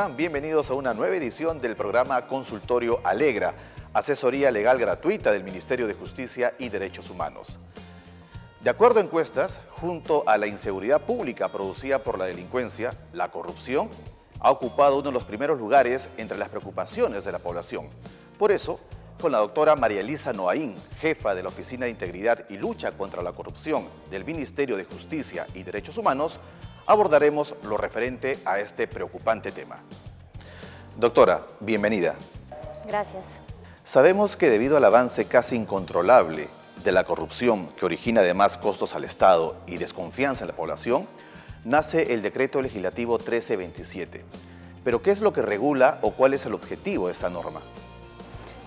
están? Bienvenidos a una nueva edición del programa Consultorio Alegra, asesoría legal gratuita del Ministerio de Justicia y Derechos Humanos. De acuerdo a encuestas, junto a la inseguridad pública producida por la delincuencia, la corrupción ha ocupado uno de los primeros lugares entre las preocupaciones de la población. Por eso, con la doctora María Elisa Noaín, jefa de la Oficina de Integridad y Lucha contra la Corrupción del Ministerio de Justicia y Derechos Humanos, abordaremos lo referente a este preocupante tema. Doctora, bienvenida. Gracias. Sabemos que debido al avance casi incontrolable de la corrupción, que origina además costos al Estado y desconfianza en la población, nace el Decreto Legislativo 1327. ¿Pero qué es lo que regula o cuál es el objetivo de esta norma?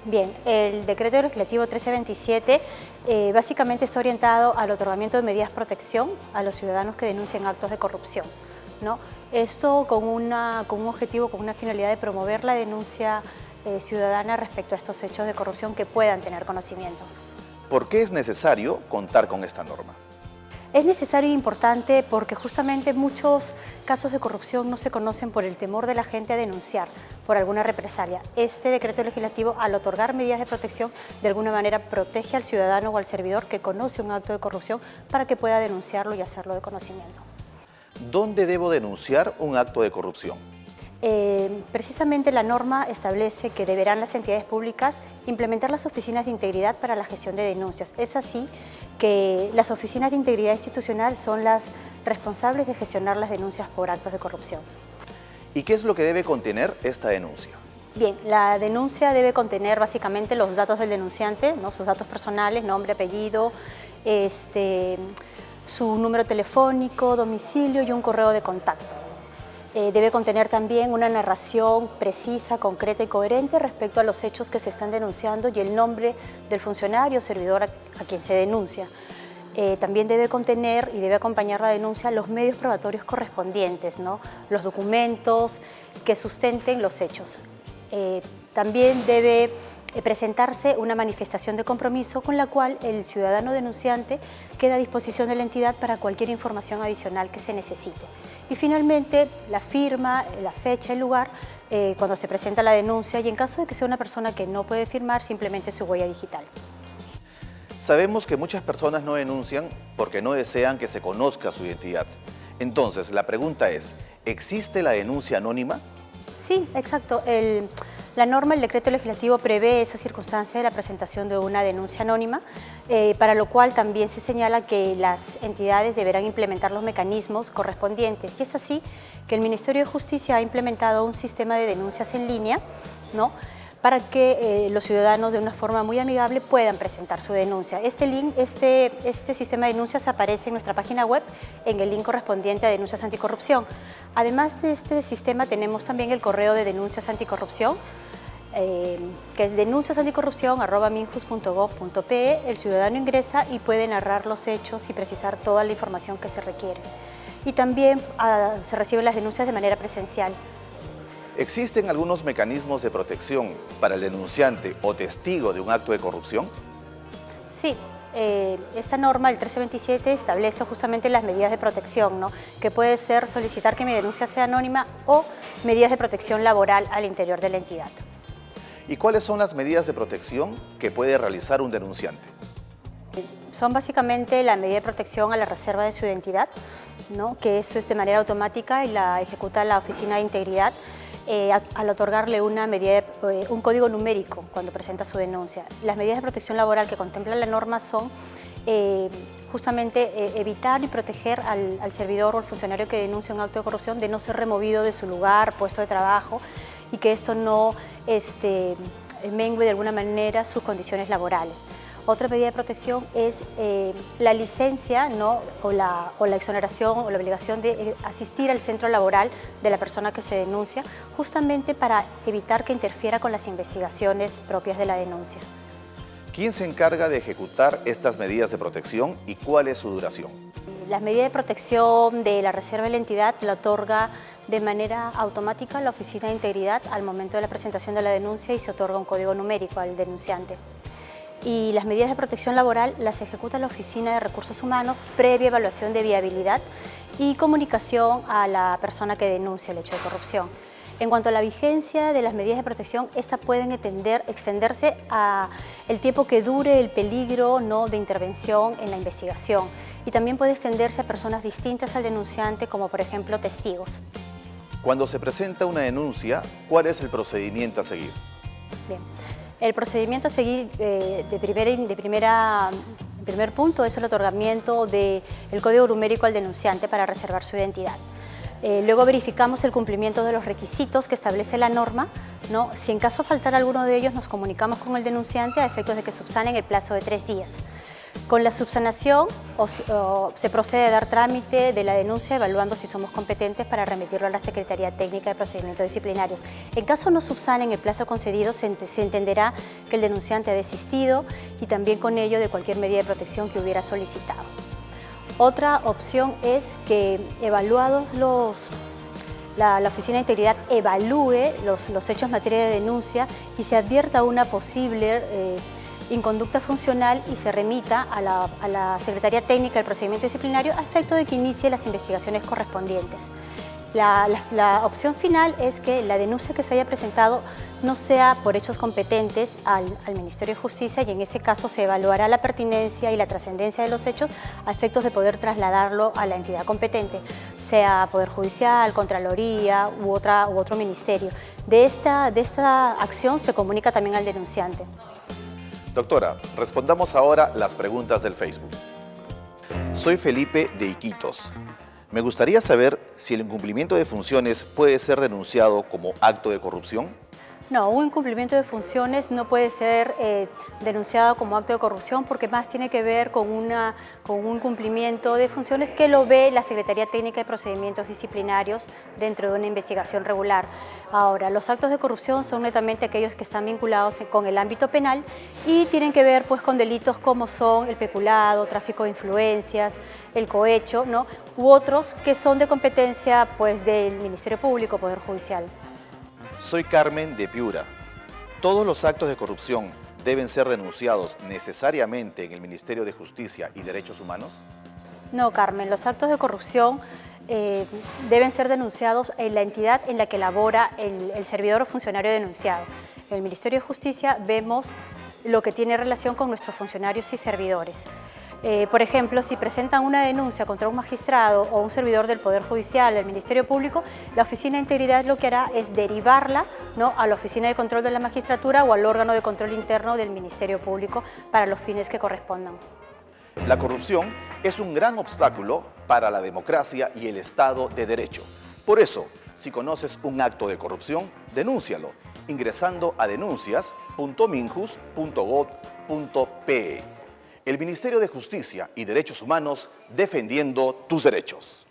Bien, el Decreto Legislativo 1327 básicamente está orientado al otorgamiento de medidas de protección a los ciudadanos que denuncian actos de corrupción, ¿no? Esto con un objetivo, con una finalidad de promover la denuncia ciudadana respecto a estos hechos de corrupción que puedan tener conocimiento. ¿Por qué es necesario contar con esta norma? Es necesario e importante porque justamente muchos casos de corrupción no se conocen por el temor de la gente a denunciar por alguna represalia. Este decreto legislativo, al otorgar medidas de protección, de alguna manera protege al ciudadano o al servidor que conoce un acto de corrupción para que pueda denunciarlo y hacerlo de conocimiento. ¿Dónde debo denunciar un acto de corrupción? Precisamente la norma establece que deberán las entidades públicas implementar las oficinas de integridad para la gestión de denuncias. Es así que las oficinas de integridad institucional son las responsables de gestionar las denuncias por actos de corrupción. ¿Y qué es lo que debe contener esta denuncia? Bien, la denuncia debe contener básicamente los datos del denunciante, ¿no? Sus datos personales, nombre, apellido, su número telefónico, domicilio y un correo de contacto. Debe contener también una narración precisa, concreta y coherente respecto a los hechos que se están denunciando y el nombre del funcionario o servidor a quien se denuncia. También debe contener y debe acompañar la denuncia los medios probatorios correspondientes, ¿no? Los documentos que sustenten los hechos. También debe presentarse una manifestación de compromiso con la cual el ciudadano denunciante queda a disposición de la entidad para cualquier información adicional que se necesite. Y finalmente, la firma, la fecha, el lugar, cuando se presenta la denuncia y en caso de que sea una persona que no puede firmar, simplemente su huella digital. Sabemos que muchas personas no denuncian porque no desean que se conozca su identidad. Entonces, la pregunta es, ¿existe la denuncia anónima? Sí, exacto. La norma, el decreto legislativo prevé esa circunstancia de la presentación de una denuncia anónima, para lo cual también se señala que las entidades deberán implementar los mecanismos correspondientes. Y es así que el Ministerio de Justicia ha implementado un sistema de denuncias en línea, ¿no?, para que los ciudadanos de una forma muy amigable puedan presentar su denuncia. Este sistema de denuncias aparece en nuestra página web en el link correspondiente a denuncias anticorrupción. Además de este sistema tenemos también el correo de denuncias anticorrupción, que es denunciasanticorrupción@minjus.gov.pe. El ciudadano ingresa y puede narrar los hechos y precisar toda la información que se requiere. Y también se reciben las denuncias de manera presencial. ¿Existen algunos mecanismos de protección para el denunciante o testigo de un acto de corrupción? Sí, esta norma, el 1327, establece justamente las medidas de protección, ¿no?, que puede ser solicitar que mi denuncia sea anónima o medidas de protección laboral al interior de la entidad. ¿Y cuáles son las medidas de protección que puede realizar un denunciante? Son básicamente la medida de protección a la reserva de su identidad, ¿no?, que eso es de manera automática y la ejecuta la Oficina de Integridad, al otorgarle un código numérico cuando presenta su denuncia. Las medidas de protección laboral que contempla la norma son justamente evitar y proteger al servidor o al funcionario que denuncia un acto de corrupción de no ser removido de su lugar, puesto de trabajo, y que esto no mengue de alguna manera sus condiciones laborales. Otra medida de protección es la licencia, ¿no?, o la exoneración o la obligación de asistir al centro laboral de la persona que se denuncia, justamente para evitar que interfiera con las investigaciones propias de la denuncia. ¿Quién se encarga de ejecutar estas medidas de protección y cuál es su duración? Las medidas de protección de la reserva de la entidad la otorga de manera automática la Oficina de Integridad al momento de la presentación de la denuncia y se otorga un código numérico al denunciante. Y las medidas de protección laboral las ejecuta la Oficina de Recursos Humanos previa evaluación de viabilidad y comunicación a la persona que denuncia el hecho de corrupción. En cuanto a la vigencia de las medidas de protección, estas pueden extenderse a el tiempo que dure el peligro, ¿no?, de intervención en la investigación, y también puede extenderse a personas distintas al denunciante, como por ejemplo testigos. Cuando se presenta una denuncia, ¿cuál es el procedimiento a seguir? Bien. El procedimiento a seguir primer punto es el otorgamiento del código numérico al denunciante para reservar su identidad. Luego verificamos el cumplimiento de los requisitos que establece la norma, ¿no? Si en caso faltara alguno de ellos, nos comunicamos con el denunciante a efectos de que subsanen el plazo de 3 días. Con la subsanación se procede a dar trámite de la denuncia, evaluando si somos competentes para remitirlo a la Secretaría Técnica de Procedimientos Disciplinarios. En caso no subsanen el plazo concedido, se entenderá que el denunciante ha desistido y también con ello de cualquier medida de protección que hubiera solicitado. Otra opción es que, evaluados la Oficina de Integridad evalúe los hechos en materia de denuncia y se advierta una posible inconducta funcional y se remita a la Secretaría Técnica del Procedimiento Disciplinario a efecto de que inicie las investigaciones correspondientes. La opción final es que la denuncia que se haya presentado no sea por hechos competentes al Ministerio de Justicia, y en ese caso se evaluará la pertinencia y la trascendencia de los hechos a efectos de poder trasladarlo a la entidad competente, sea Poder Judicial, Contraloría u otro ministerio. De esta acción se comunica también al denunciante. Doctora, respondamos ahora las preguntas del Facebook. Soy Felipe de Iquitos. Me gustaría saber si el incumplimiento de funciones puede ser denunciado como acto de corrupción. No, un incumplimiento de funciones no puede ser denunciado como acto de corrupción, porque más tiene que ver con un cumplimiento de funciones que lo ve la Secretaría Técnica de Procedimientos Disciplinarios dentro de una investigación regular. Ahora, los actos de corrupción son netamente aquellos que están vinculados con el ámbito penal y tienen que ver pues con delitos como son el peculado, tráfico de influencias, el cohecho, ¿no?, u otros que son de competencia pues del Ministerio Público, Poder Judicial. Soy Carmen de Piura. ¿Todos los actos de corrupción deben ser denunciados necesariamente en el Ministerio de Justicia y Derechos Humanos? No, Carmen, los actos de corrupción deben ser denunciados en la entidad en la que labora el servidor o funcionario denunciado. En el Ministerio de Justicia vemos lo que tiene relación con nuestros funcionarios y servidores. Por ejemplo, si presentan una denuncia contra un magistrado o un servidor del Poder Judicial, del Ministerio Público, la Oficina de Integridad lo que hará es derivarla, ¿no?, a la Oficina de Control de la Magistratura o al órgano de control interno del Ministerio Público para los fines que correspondan. La corrupción es un gran obstáculo para la democracia y el Estado de Derecho. Por eso, si conoces un acto de corrupción, denúncialo ingresando a denuncias.minjus.gov.pe. El Ministerio de Justicia y Derechos Humanos, defendiendo tus derechos.